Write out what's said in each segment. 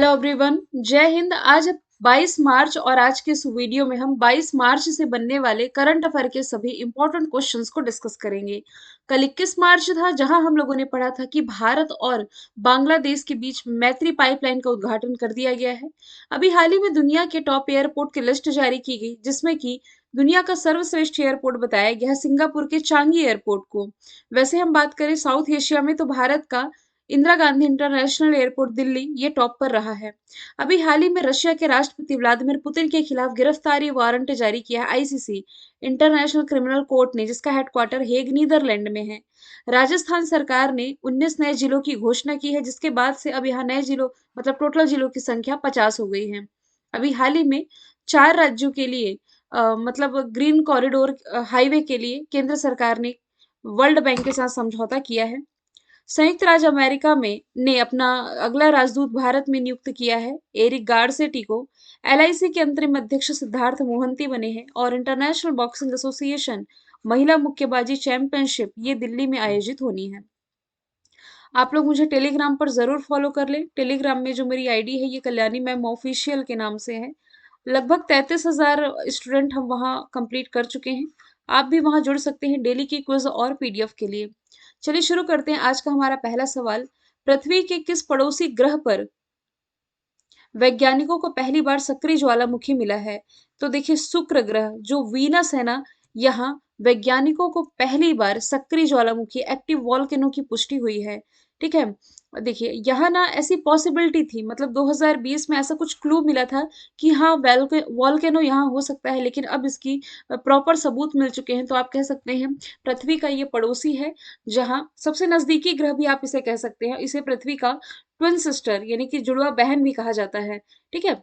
Hello everyone, जय हिंद। आज 22 मार्च और आज के इस वीडियो में हम 22 मार्च से बनने वाले करंट अफेयर के सभी इंपॉर्टेंट क्वेश्चंस को डिस्कस करेंगे। कल 21 मार्च था जहां हम लोगों ने पढ़ा था कि भारत और बांग्लादेश के बीच मैत्री पाइपलाइन का उद्घाटन कर दिया गया है। अभी हाल ही में दुनिया के टॉप एयरपोर्ट की लिस्ट जारी की गई जिसमें कि दुनिया का सर्वश्रेष्ठ एयरपोर्ट बताया गया है सिंगापुर के चांगी एयरपोर्ट को। वैसे हम बात करें साउथ एशिया में तो भारत का इंदिरा गांधी इंटरनेशनल एयरपोर्ट दिल्ली ये टॉप पर रहा है। अभी हाल ही में रशिया के राष्ट्रपति व्लादिमीर पुतिन के खिलाफ गिरफ्तारी वारंट जारी किया है आईसीसी इंटरनेशनल क्रिमिनल कोर्ट ने, जिसका हेडक्वार्टर हेग नीदरलैंड में है। राजस्थान सरकार ने 19 नए जिलों की घोषणा की है जिसके बाद से अब यहाँ नए जिलों मतलब टोटल जिलों की संख्या 50 हो गई है। अभी हाल ही में 4 राज्यों के लिए मतलब ग्रीन कॉरिडोर हाईवे के लिए केंद्र सरकार ने वर्ल्ड बैंक के साथ समझौता किया है। संयुक्त राज्य अमेरिका में ने अपना अगला राजदूत भारत में नियुक्त किया है। एरिक गारसेटी को एलआईसी के अंतरिम अध्यक्ष सिद्धार्थ मोहंती बने हैं और इंटरनेशनल बॉक्सिंग एसोसिएशन महिला मुक्केबाजी चैंपियनशिप ये दिल्ली में आयोजित होनी है। आप लोग मुझे टेलीग्राम पर जरूर फॉलो कर लें। टेलीग्राम में जो मेरी आईडी है ये कल्याणी मैम ऑफिशियल के नाम से है। लगभग 33,000 स्टूडेंट हम वहाँ कंप्लीट कर चुके हैं। आप भी वहाँ जुड़ सकते हैं डेली की क्विज और पीडीएफ के लिए। चलिए शुरू करते हैं। आज का हमारा पहला सवाल, पृथ्वी के किस पड़ोसी ग्रह पर वैज्ञानिकों को पहली बार सक्रिय ज्वालामुखी मिला है? तो देखिए शुक्र ग्रह जो वीनस है ना, यहाँ वैज्ञानिकों को पहली बार सक्रिय ज्वालामुखी एक्टिव वॉल्केनो की पुष्टि हुई है। ठीक है। देखिए यहाँ ना ऐसी पॉसिबिलिटी थी, मतलब 2020 में ऐसा कुछ क्लू मिला था कि हाँ वॉल्केनो यहाँ हो सकता है, लेकिन अब इसकी प्रॉपर सबूत मिल चुके हैं। तो आप कह सकते हैं पृथ्वी का ये पड़ोसी है, जहाँ सबसे नजदीकी ग्रह भी आप इसे कह सकते हैं। इसे पृथ्वी का ट्विन सिस्टर यानी कि जुड़वा बहन भी कहा जाता है। ठीक है।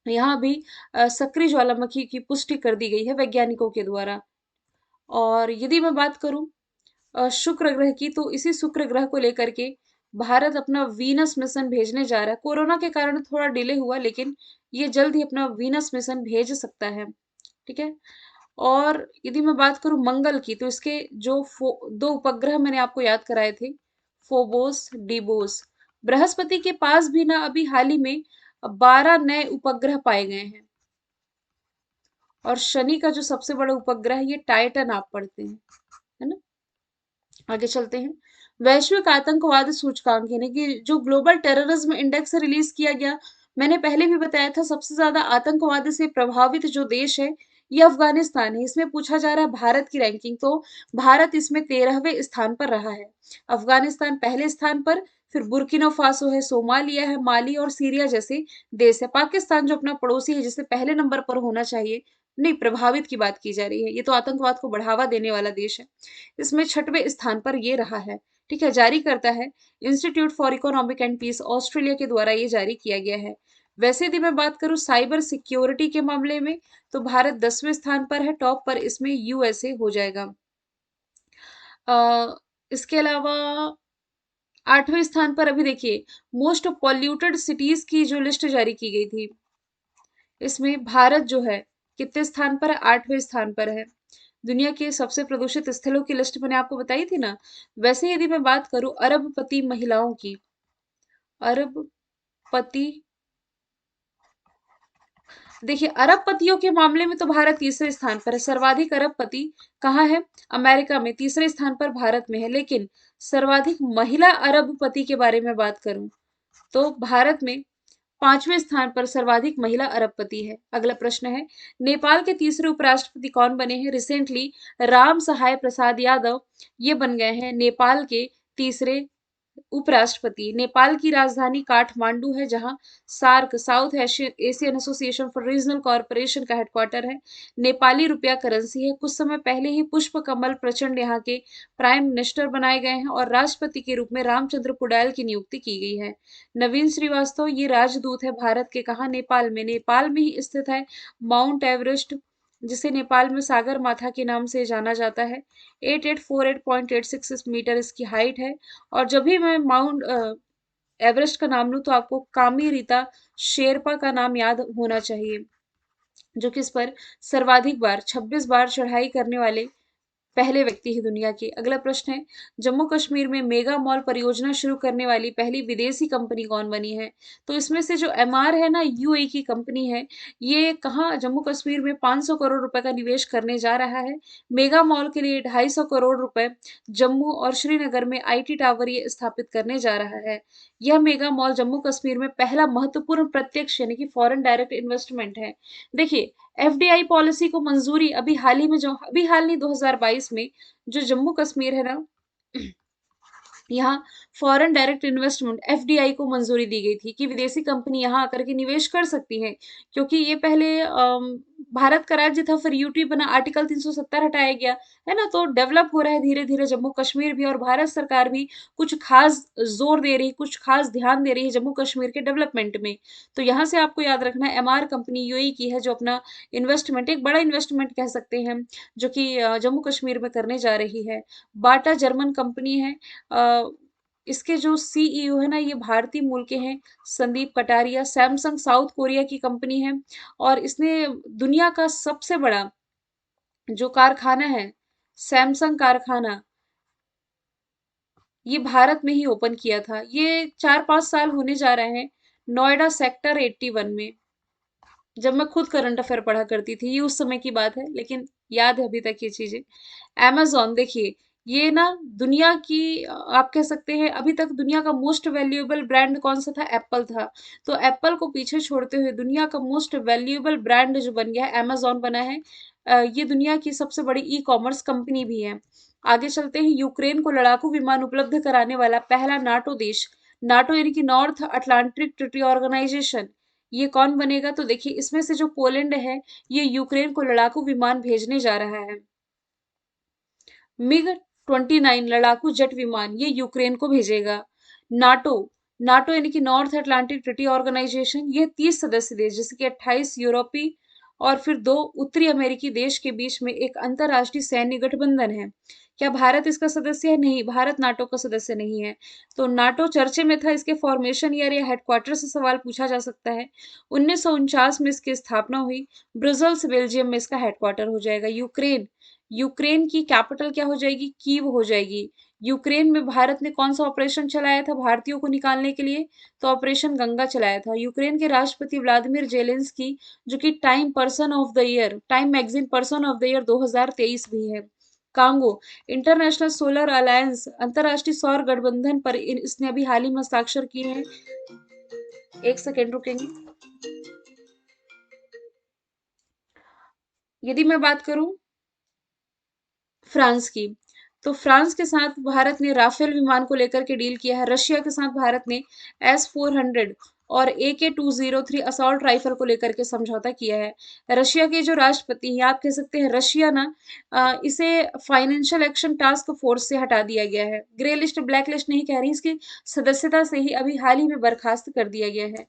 यहाँ भी सक्रिय ज्वालामुखी की पुष्टि कर दी गई है वैज्ञानिकों के द्वारा। और यदि मैं बात करूं शुक्र ग्रह की, तो इसी शुक्र ग्रह को लेकर के भारत अपना वीनस मिशन भेजने जा रहा है। कोरोना के कारण थोड़ा डिले हुआ, लेकिन ये जल्द ही अपना वीनस मिशन भेज सकता है। ठीक है। और यदि मैं बात करूं मंगल की, तो इसके जो दो उपग्रह मैंने आपको याद कराए थे, फोबोस डीबोस। बृहस्पति के पास भी ना अभी हाल ही में 12 नए उपग्रह पाए गए हैं। और शनि का जो सबसे बड़ा उपग्रह है ये टाइटन आप पढ़ते हैं, है ना। आगे चलते हैं। वैश्विक आतंकवाद सूचकांक यानी कि जो ग्लोबल टेररिज्म इंडेक्स रिलीज किया गया, मैंने पहले भी बताया था सबसे ज्यादा आतंकवाद से प्रभावित जो देश है ये अफगानिस्तान है। इसमें पूछा जा रहा है भारत की रैंकिंग, तो भारत इसमें 13वें स्थान पर रहा है। अफगानिस्तान पहले स्थान पर, फिर बुर्किना फासो है, सोमालिया है, माली और सीरिया जैसे देश है। पाकिस्तान जो अपना पड़ोसी है जिसे पहले नंबर पर होना चाहिए, नहीं, प्रभावित की बात की जा रही है, ये तो आतंकवाद को बढ़ावा देने वाला देश है, इसमें 6वें स्थान पर ये रहा है। ठीक है। जारी करता है institute for economic and peace Australia के द्वारा ये जारी किया गया है। वैसे यदि मैं बात करूं साइबर सिक्योरिटी के मामले में, तो भारत 10वें स्थान पर है। टॉप पर इसमें यूएसए हो जाएगा। इसके अलावा 8वें स्थान पर अभी देखिए मोस्ट पॉल्यूटेड सिटीज की जो लिस्ट जारी की गई थी, इसमें भारत जो है कितने स्थान पर है? 8वें स्थान पर है। दुनिया के सबसे प्रदूषित स्थलों की लिस्ट मैंने आपको बताई थी ना। वैसे यदि मैं बात करूं अरबपति महिलाओं की, अरबपति, देखिए अरबपतियों के मामले में तो भारत तीसरे स्थान पर है। सर्वाधिक अरबपति कहाँ है? अमेरिका में। तीसरे स्थान पर भारत में है। लेकिन सर्वाधिक महिला अरबपति के बारे में बात करूं तो भारत में 5वें स्थान पर सर्वाधिक महिला अरबपति है। अगला प्रश्न है, नेपाल के तीसरे उपराष्ट्रपति कौन बने हैं? रिसेंटली राम सहाय प्रसाद यादव ये बन गए हैं नेपाल के तीसरे उपराष्ट्रपति। नेपाल की राजधानी काठमांडू है, जहां SAARC south Asian association for regional corporation का हेडक्वार्टर है। नेपाली रुपया करेंसी है। कुछ समय पहले ही पुष्प कमल प्रचंड यहाँ के प्राइम मिनिस्टर बनाए गए हैं और राष्ट्रपति के रूप में रामचंद्र पुडायल की नियुक्ति की गई है। नवीन श्रीवास्तव ये राजदूत है भारत के, कहा? नेपाल में। नेपाल में ही स्थित है माउंट एवरेस्ट, जिसे नेपाल में सागर माथा के नाम से जाना जाता है। 8848.86 मीटर इसकी हाइट है। और जब भी मैं माउंट एवरेस्ट का नाम लूं तो आपको कामी रीता शेरपा का नाम याद होना चाहिए, जो कि इस पर सर्वाधिक बार 26 बार चढ़ाई करने वाले पहले व्यक्ति हैं दुनिया के। अगला प्रश्न है, जम्मू कश्मीर में मेगा मॉल परियोजना शुरू करने वाली पहली विदेशी कंपनी कौन बनी है? तो इसमें से जो एमआर है ना, यूएई की कंपनी है, ये कहाँ जम्मू कश्मीर में 500 करोड़ रुपए का निवेश करने जा रहा है। मेगा मॉल के लिए 250 करोड़ रुपए जम्मू और श्रीनगर में आईटी टावर ये स्थापित करने जा रहा है। यह मेगा मॉल जम्मू कश्मीर में पहला महत्वपूर्ण प्रत्यक्ष यानी कि फॉरेन डायरेक्ट इन्वेस्टमेंट है। देखिए, एफडीआई पॉलिसी को मंजूरी अभी हाल ही में, जो अभी हाल नहीं 2022 में, जो जम्मू कश्मीर है ना, यहाँ फॉरेन डायरेक्ट इन्वेस्टमेंट एफडीआई को मंजूरी दी गई थी कि विदेशी कंपनी यहाँ आकर के निवेश कर सकती है, क्योंकि ये पहले भारत का राज्य था, फिर यूटी बना, आर्टिकल 370 हटाया गया, है ना। तो डेवलप हो रहा है धीरे धीरे जम्मू कश्मीर भी, और भारत सरकार भी कुछ खास जोर दे रही, कुछ खास ध्यान दे रही है जम्मू कश्मीर के डेवलपमेंट में। तो यहाँ से आपको याद रखना है, एमआर कंपनी यूएई की है, जो अपना इन्वेस्टमेंट, एक बड़ा इन्वेस्टमेंट कह सकते हैं, जो कि जम्मू कश्मीर में करने जा रही है। बाटा जर्मन कंपनी है। इसके जो सीईओ है ना, ये भारतीय मूल के हैं, Sandeep Kataria. Samsung south Korea की कंपनी है, और इसने दुनिया का सबसे बड़ा जो कारखाना है, सैमसंग कारखाना, ये भारत में ही ओपन किया था। ये 4-5 साल होने जा रहे हैं, नोएडा सेक्टर 81 में। जब मैं खुद करंट अफेयर पढ़ा करती थी, ये उस समय की बात है, लेकिन याद है अभी तक ये चीजें। amazon देखिए, ये ना दुनिया की आप कह सकते हैं, अभी तक दुनिया का मोस्ट वैल्यूएबल ब्रांड कौन सा था? एप्पल था। तो एप्पल को पीछे छोड़ते हुए दुनिया का मोस्ट वैल्यूएबल ब्रांड जो बन गया है, amazon बना है। ये दुनिया की सबसे बड़ी ई कॉमर्स कंपनी भी है। आगे चलते हैं, यूक्रेन को लड़ाकू विमान उपलब्ध कराने वाला पहला नाटो देश, नाटो यानी कि नॉर्थ अटलांटिक ट्रीटी ऑर्गेनाइजेशन, ये कौन बनेगा? तो देखिए, इसमें से जो पोलैंड है, ये यूक्रेन को लड़ाकू विमान भेजने जा रहा है। मिग 29 लड़ाकू जेट विमान ये यूक्रेन को भेजेगा। नाटो, नाटो यानी कि नॉर्थ अटलांटिक ट्रीटी ऑर्गेनाइजेशन, ये 30 सदस्य देश, जैसे कि 28 यूरोपीय और फिर 2 उत्तरी अमेरिकी देश के बीच में एक अंतरराष्ट्रीय सैन्य गठबंधन है। क्या भारत इसका सदस्य है? नहीं, भारत नाटो का सदस्य नहीं है। तो नाटो चर्चे में था, इसके फॉर्मेशन ईयर या हेडक्वार्टर से सवाल पूछा जा सकता है। 1949 में इसकी स्थापना हुई। ब्रुसेल्स बेल्जियम में इसका हेडक्वार्टर हो जाएगा। यूक्रेन, यूक्रेन की कैपिटल क्या हो जाएगी? कीव हो जाएगी। यूक्रेन में भारत ने कौन सा ऑपरेशन चलाया था भारतीयों को निकालने के लिए? तो ऑपरेशन गंगा चलाया था। यूक्रेन के राष्ट्रपति व्लादिमीर जेलेंस्की, जो कि time person of the year, time magazine person of the year 2023 भी है। कांगो, इंटरनेशनल सोलर अलायंस, अंतरराष्ट्रीय सौर गठबंधन पर इसने अभी हाल ही में हस्ताक्षर किए हैं। एक सेकेंड रुकेंगे। यदि मैं बात करूं फ्रांस की, तो फ्रांस के साथ भारत ने राफेल विमान को लेकर के डील किया है। रशिया के साथ भारत ने S-400 और AK-203 असॉल्ट राइफल को लेकर के समझौता किया है। रशिया के जो राष्ट्रपति हैं, आप कह सकते हैं रशिया ना, इसे फाइनेंशियल एक्शन टास्क फोर्स से हटा दिया गया है। ग्रे लिस्ट ब्लैक लिस्ट नहीं कह रही, इसकी सदस्यता से ही अभी हाल ही में बर्खास्त कर दिया गया है।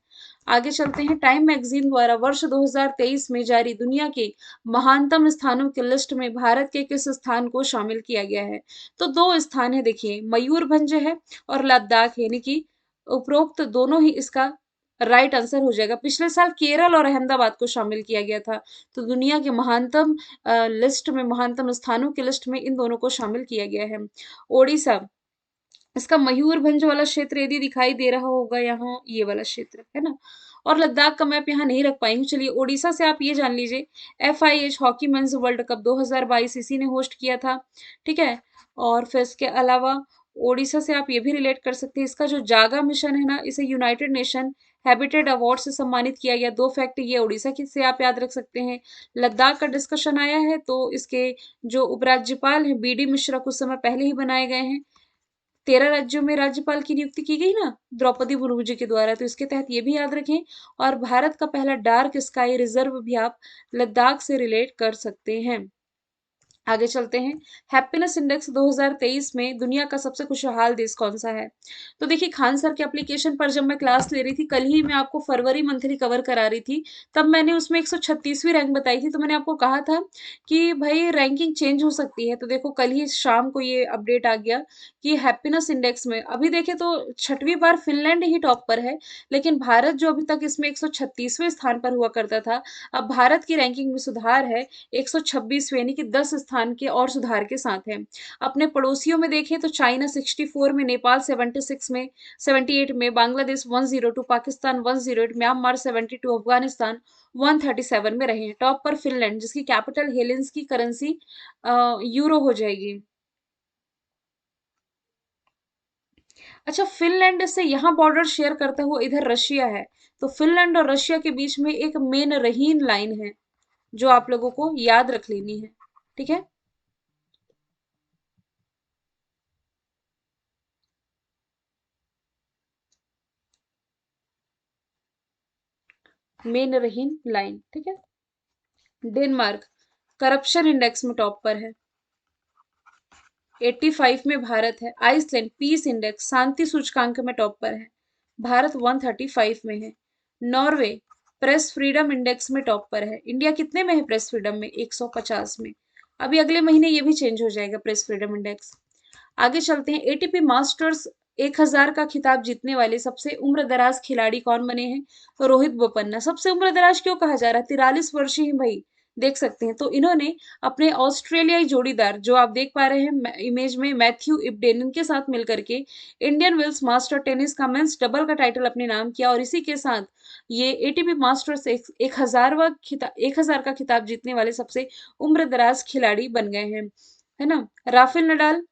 आगे चलते हैं, टाइम मैगजीन द्वारा वर्ष 2023 में जारी दुनिया के महानतम स्थानों की लिस्ट में भारत के किस स्थान को शामिल किया गया है? तो 2 स्थान है, देखिए, मयूरभंज है और लद्दाख, यानी कि उपरोक्त दोनों ही इसका राइट आंसर हो जाएगा। पिछले साल केरल और अहमदाबाद को शामिल किया गया था। तो दुनिया के महानतम लिस्ट में, महानतम स्थानों की लिस्ट में इन दोनों को शामिल किया गया है। ओडिशा, इसका मयूरभंज वाला क्षेत्र यदि दिखाई दे रहा होगा, यहाँ ये वाला क्षेत्र है ना। और लद्दाख का मैप यहाँ नहीं रख पाई हूँ। चलिए, ओडिशा से आप ये जान लीजिए, FIH hockey mains world cup 2022 इसी ने होस्ट किया था, ठीक है। और फिर इसके अलावा ओडिशा से आप ये भी रिलेट कर सकते हैं, इसका जो जागा मिशन है ना, इसे यूनाइटेड नेशन हैबिटेट अवार्ड से सम्मानित किया गया। 2 फैक्ट ये ओडिशा की से आप याद रख सकते हैं। लद्दाख का डिस्कशन आया है, तो इसके जो उपराज्यपाल हैं BD मिश्रा कुछ समय पहले ही बनाए गए हैं। 13 राज्यों में राज्यपाल की नियुक्ति की गई ना द्रौपदी मुर्मू जी के द्वारा, तो इसके तहत ये भी याद रखें। और भारत का पहला डार्क स्काई रिजर्व भी आप लद्दाख से रिलेट कर सकते हैं। आगे चलते हैं, हैप्पीनेस इंडेक्स 2023 में दुनिया का सबसे खुशहाल देश कौन सा है? तो देखिए, खान सर के एप्लीकेशन पर जब मैं क्लास ले रही थी, कल ही मैं आपको फरवरी मंथली कवर करा रही थी, तब मैंने उसमें 136वीं रैंक बताई थी। तो मैंने आपको कहा था कि भाई रैंकिंग चेंज हो सकती है। तो देखो, कल ही शाम को ये अपडेट आ गया कि हैप्पीनेस इंडेक्स में अभी देखें तो 6वीं बार फिनलैंड ही टॉप पर है, लेकिन भारत जो अभी तक इसमें 136वें स्थान पर हुआ करता था, अब भारत की रैंकिंग में सुधार है, 126वें यानी कि 10 स्थान स्थान के और सुधार के साथ है। अपने पड़ोसियों में देखें तो चाइना 64 में, नेपाल 76 में, 78 में, बांग्लादेश 102, पाकिस्तान 108, म्यांमार 72, अफगानिस्तान 137 में रहे हैं। टॉप पर फिनलैंड, जिसकी कैपिटल हेलेंस की करेंसी यूरो हो जाएगी। अच्छा, फिनलैंड से यहाँ बॉर्डर शेयर करता हुआ इधर रशिया है। तो फिनलैंड और रशिया के बीच में एक मेन रहीन लाइन है जो आप लोगों को याद रख लेनी है। ठीक है, मेन रहीन लाइन। ठीक है। डेनमार्क करप्शन इंडेक्स में टॉप पर है। 85 में भारत है। आइसलैंड पीस इंडेक्स शांति सूचकांक में टॉप पर है। भारत 135 में है। नॉर्वे प्रेस फ्रीडम इंडेक्स में टॉप पर है। इंडिया कितने में है प्रेस फ्रीडम में? 150 में। अभी अगले महीने ये भी चेंज हो जाएगा प्रेस फ्रीडम इंडेक्स। आगे चलते हैं। एटीपी मास्टर्स 1000 का खिताब जीतने वाले सबसे उम्रदराज खिलाड़ी कौन बने हैं? रोहित बोपन्ना। सबसे उम्रदराज क्यों कहा जा रहा है? 43 वर्षीय हैं भाई, देख सकते हैं। तो इन्होंने अपने ऑस्ट्रेलियाई जोड़ीदार, जो आप देख पा रहे हैं इमेज में, मैथ्यू इब्डेन के साथ मिलकर के इंडियन वेल्स मास्टर टेनिस का मेंस डबल का टाइटल अपने नाम किया, और इसी के साथ ये एटीपी मास्टर्स 1000 का खिताब जीतने वाले सबसे उम्रदराज खिलाड़ी बन गए हैं, है ना। राफेल नडाल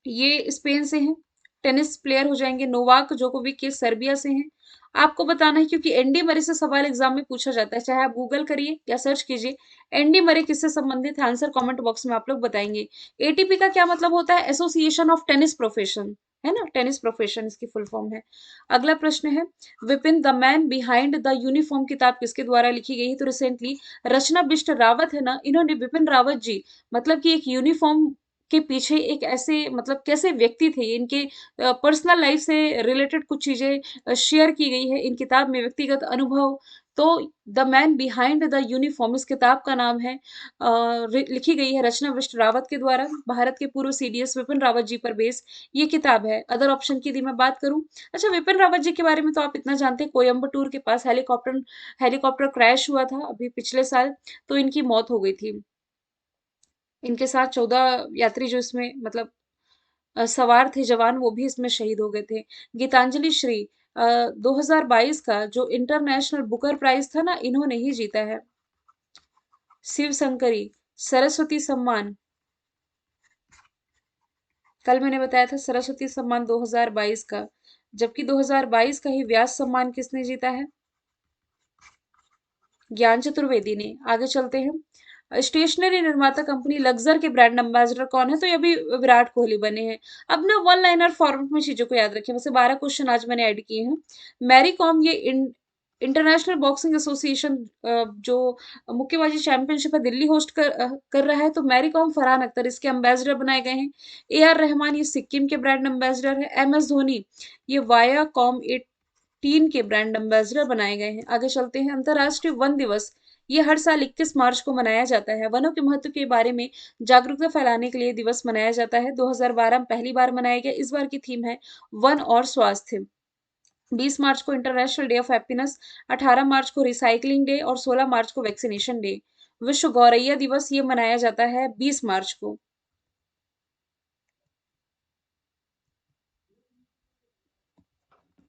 ये स्पेन से हैं, टेनिस प्लेयर हो जाएंगे। नोवाक जोकोविक ये सर्बिया से हैं। आपको बताना है क्योंकि एंडी मरे से सवाल एग्जाम में पूछा जाता है, चाहे आप गूगल करिए या सर्च कीजिए। एंडी मरे किससे संबंधित है? आंसर कमेंट बॉक्स में आप लोग बताएंगे। एटीपी का क्या मतलब होता है? एसोसिएशन ऑफ टेनिस प्रोफेशन, है ना, टेनिस प्रोफेशन इसकी फुल फॉर्म है। अगला प्रश्न है, Vipin the man behind the uniform किताब किसके द्वारा लिखी गई है? तो रिसेंटली रचना बिष्ट रावत है ना, इन्होंने, विपिन रावत जी, मतलब कि एक यूनिफॉर्म के पीछे एक ऐसे, मतलब कैसे व्यक्ति थे, इनके पर्सनल लाइफ से रिलेटेड कुछ चीजें शेयर की गई है इन किताब में, व्यक्तिगत अनुभव। तो the man behind the uniform इस किताब का नाम है। लिखी गई है रचना बिष्ट रावत के द्वारा। भारत के पूर्व सीडीएस विपिन रावत जी पर बेस ये किताब है। अदर ऑप्शन की यदि मैं बात करूं, अच्छा, विपिन रावत जी के बारे में तो आप इतना जानते हैं, कोयम्बटूर के पास हेलीकॉप्टर हेलीकॉप्टर क्रैश हुआ था अभी पिछले साल, तो इनकी मौत हो गई थी। इनके साथ 14 यात्री जो इसमें, मतलब सवार थे जवान, वो भी इसमें शहीद हो गए थे। गीतांजलि श्री 2022 का जो इंटरनेशनल बुकर प्राइज था ना, इन्होंने ही जीता है। शिव शंकरी सरस्वती सम्मान, कल मैंने बताया था सरस्वती सम्मान 2022 का, जबकि 2022 का ही व्यास सम्मान किसने जीता है? ज्ञान चतुर्वेदी ने। आगे चलते हैं। स्टेशनरी निर्माता कंपनी लक्जर के ब्रांड एम्बेसडर कौन है? तो ये भी विराट कोहली बने हैं। अब ना वन लाइनर फॉर्मेट में चीजों को याद रखें। वैसे 12 क्वेश्चन आज मैंने ऐड किए हैं। मैरी कॉम ये इंटरनेशनल बॉक्सिंग एसोसिएशन जो मुक्केबाजी चैंपियनशिप है दिल्ली होस्ट कर रहा है, तो मैरी कॉम, फरहान अख्तर इसके एम्बेसडर बनाए गए हैं। ए आर रहमान ये सिक्किम के ब्रांड एम्बेसडर है। एम एस धोनी ये वाया कॉम 18 के ब्रांड एम्बेसडर बनाए गए हैं। आगे चलते हैं। अंतर्राष्ट्रीय वन दिवस ये हर साल 21 मार्च को मनाया जाता है। वनों के महत्व के बारे में जागरूकता फैलाने के लिए दिवस मनाया जाता है। 2012 में पहली बार मनाया गया। इस बार की थीम है वन और स्वास्थ्य। 20 मार्च को इंटरनेशनल डे ऑफ हैप्पीनेस, 18 मार्च को रिसाइकलिंग डे और 16 मार्च को वैक्सीनेशन डे। विश्व गौरैया दिवस ये मनाया जाता है 20 मार्च को।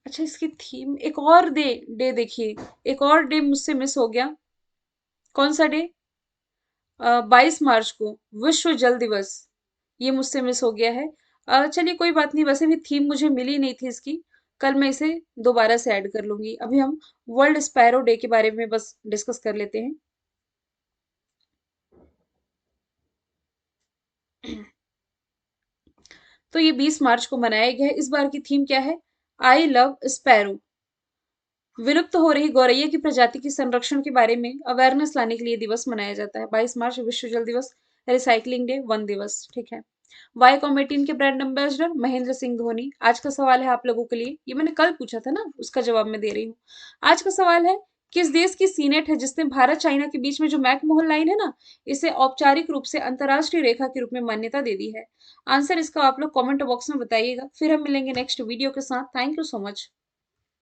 अच्छा, इसकी थीम एक और डे डे देखिए, एक और डे मुझसे मिस हो गया। कौन सा डे? 22 मार्च को विश्व जल दिवस, ये मुझसे मिस हो गया है। चलिए कोई बात नहीं, वैसे भी थीम मुझे मिली नहीं थी इसकी, कल मैं इसे दोबारा से ऐड कर लूंगी। अभी हम वर्ल्ड स्पैरो डे के बारे में बस डिस्कस कर लेते हैं। तो ये 20 मार्च को मनाया गया है। इस बार की थीम क्या है? I love sparrow. विलुप्त हो रही गौरैया की प्रजाति की संरक्षण के बारे में अवेयरनेस लाने के लिए दिवस मनाया जाता है। 22 मार्च विश्व जल दिवस, रिसाइकलिंग डे, वन दिवस। ठीक है। वाई कॉमेटीन के ब्रांड एम्बेसडर महेंद्र सिंह धोनी। आज का सवाल है आप लोगों के लिए, ये मैंने कल पूछा था ना, उसका जवाब मैं दे रही हूँ। आज का सवाल है, किस देश की सीनेट है जिसने भारत चाइना के बीच में जो मैकमोहन लाइन है ना, इसे औपचारिक रूप से अंतरराष्ट्रीय रेखा के रूप में मान्यता दे दी है? आंसर इसका आप लोग कमेंट बॉक्स में बताइएगा। फिर हम मिलेंगे नेक्स्ट वीडियो के साथ। Thank you so much.